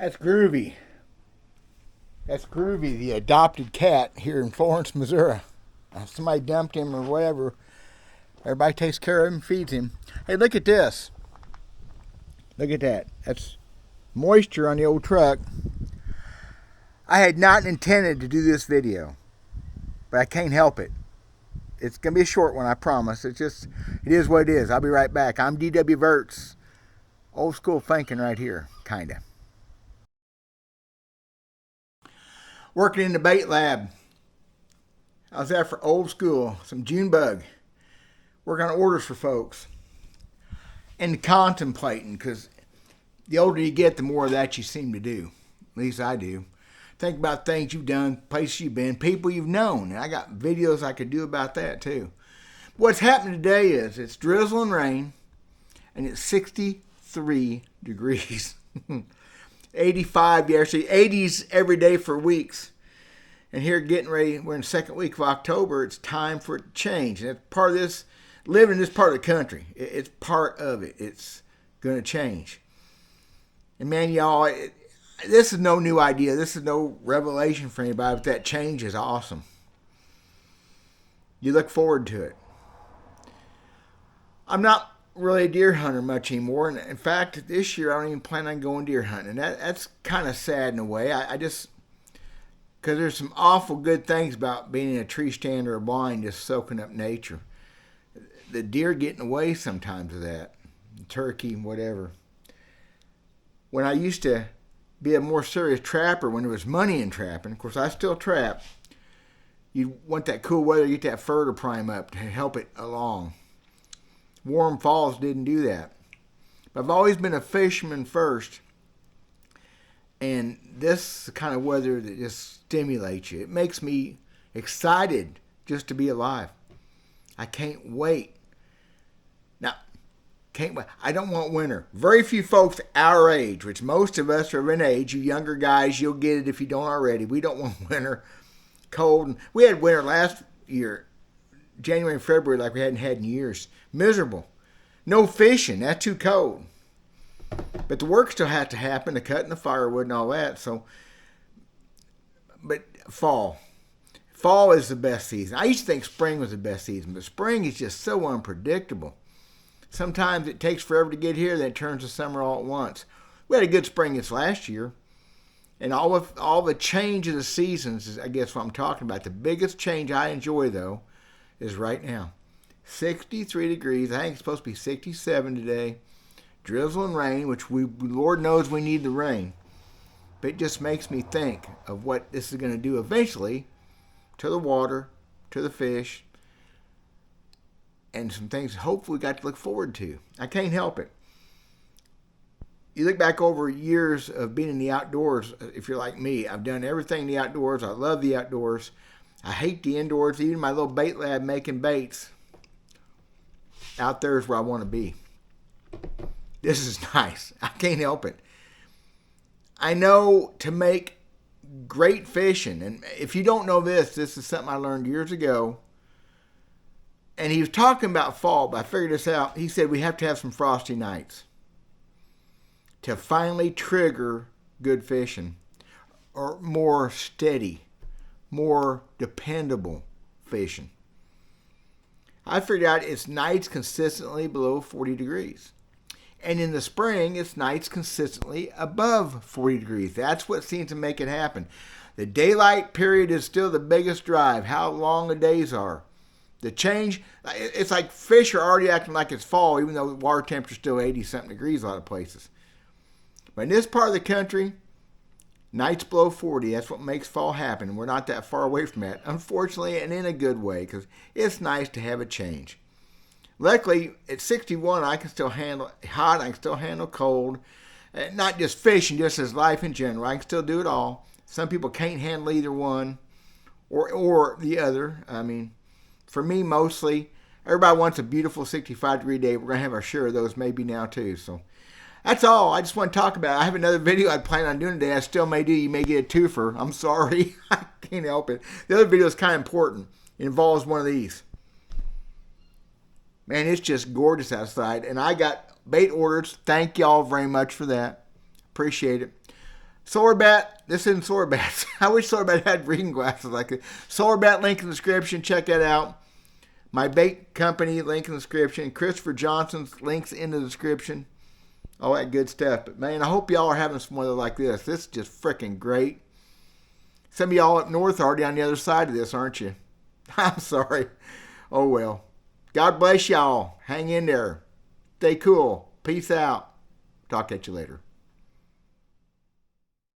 That's Groovy. That's Groovy, the adopted cat here in Florence, Missouri. Somebody dumped him or whatever. Everybody takes care of him and feeds him. Hey, look at this. Look at that. That's moisture on the old truck. I had not intended to do this video, but I can't help it. It's going to be a short one, I promise. It is what it is. I'll be right back. I'm D.W. Verts. Old school thinking right here, kind of. Working in the bait lab. I was there for old school, some June bug. Working on orders for folks. And contemplating, because the older you get, the more of that you seem to do. At least I do. Think about things you've done, places you've been, people you've known. And I got videos I could do about that too. What's happening today is it's drizzling rain, and it's 63 degrees. 85 yesterday, 80s every day for weeks. And here getting ready, we're in the second week of October, it's time for it to change. And it's part of this, living in this part of the country, it's part of it. It's going to change. And man, y'all, this is no new idea. This is no revelation for anybody, but that change is awesome. You look forward to it. I'm not really a deer hunter much anymore. And in fact, this year I don't even plan on going deer hunting. And that's kind of sad in a way. I just, because there's some awful good things about being in a tree stand or a blind, just soaking up nature. The deer getting away sometimes of that. Turkey, whatever. When I used to be a more serious trapper, when there was money in trapping, of course I still trap, you want that cool weather, get that fur to prime up to help it along. Warm falls didn't do that. But I've always been a fisherman first, and this is the kind of weather that just stimulates you. It makes me excited just to be alive. I can't wait. Now, can't wait. I don't want winter. Very few folks our age, which most of us are in age, you younger guys, you'll get it if you don't already. We don't want winter. Cold. And we had winter last year, January and February, like we hadn't had in years. Miserable. No fishing. That's too cold. But the work still has to happen, the cutting the firewood and all that. So, but fall. Fall is the best season. I used to think spring was the best season, but spring is just so unpredictable. Sometimes it takes forever to get here, then it turns to summer all at once. We had a good spring this last year. And all the change of the seasons is, I guess, what I'm talking about. The biggest change I enjoy, though, is right now. 63 degrees. I think it's supposed to be 67 today. Drizzle and rain, which Lord knows we need the rain. But it just makes me think of what this is going to do eventually to the water, to the fish, and some things hopefully we got to look forward to. I can't help it. You look back over years of being in the outdoors, if you're like me, I've done everything in the outdoors. I love the outdoors. I hate the indoors. Even my little bait lab making baits. Out there is where I want to be. This is nice. I can't help it. I know to make great fishing, and if you don't know this is something I learned years ago. And he was talking about fall, but I figured this out. He said we have to have some frosty nights to finally trigger good fishing, or more steady, more dependable fishing. I figured out it's nights consistently below 40 degrees. And in the spring, it's nights consistently above 40 degrees. That's what seems to make it happen. The daylight period is still the biggest drive, how long the days are. The change, it's like fish are already acting like it's fall, even though the water temperature is still 80-something degrees a lot of places. But in this part of the country, nights below 40, that's what makes fall happen. We're not that far away from that, unfortunately, and in a good way, because it's nice to have a change. Luckily, at 61, I can still handle hot, I can still handle cold. Not just fishing, just as life in general. I can still do it all. Some people can't handle either one or the other. I mean, for me, mostly, everybody wants a beautiful 65-degree day. We're going to have our share of those maybe now, too. So that's all I just want to talk about. I have another video I plan on doing today. I still may do. You may get a twofer. I'm sorry. I can't help it. The other video is kind of important. It involves one of these. Man, it's just gorgeous outside. And I got bait orders. Thank y'all very much for that. Appreciate it. Solarbat, this isn't Solarbat. I wish Solarbat had reading glasses like this. Solarbat, link in the description. Check that out. My bait company, link in the description. Christopher Johnson's links in the description. All that good stuff. But man, I hope y'all are having some weather like this. This is just freaking great. Some of y'all up north are already on the other side of this, aren't you? I'm sorry. Oh well. God bless y'all. Hang in there. Stay cool. Peace out. Talk at you later.